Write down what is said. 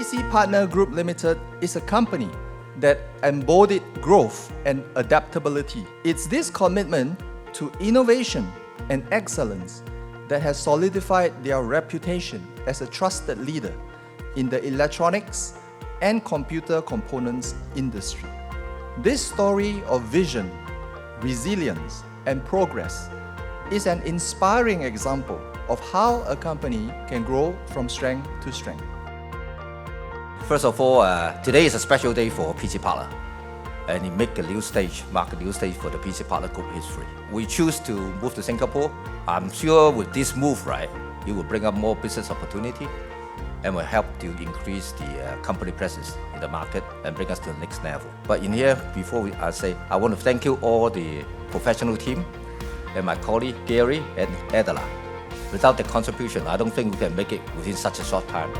PC Partner Group Limited is a company that embodied growth and adaptability. It's this commitment to innovation and excellence that has solidified their reputation as a trusted leader in the electronics and computer components industry. This story of vision, resilience, and progress is an inspiring example of how a company can grow from strength to strength. First of all, today is a special day for PC Partner, and it mark a new stage for the PC Partner Group history. We choose to move to Singapore. I'm sure with this move, right, it will bring up more business opportunity and will help to increase the company presence in the market and bring us to the next level. But in here, before I want to thank you all the professional team and my colleague Gary and Adela. Without the contribution, I don't think we can make it within such a short time.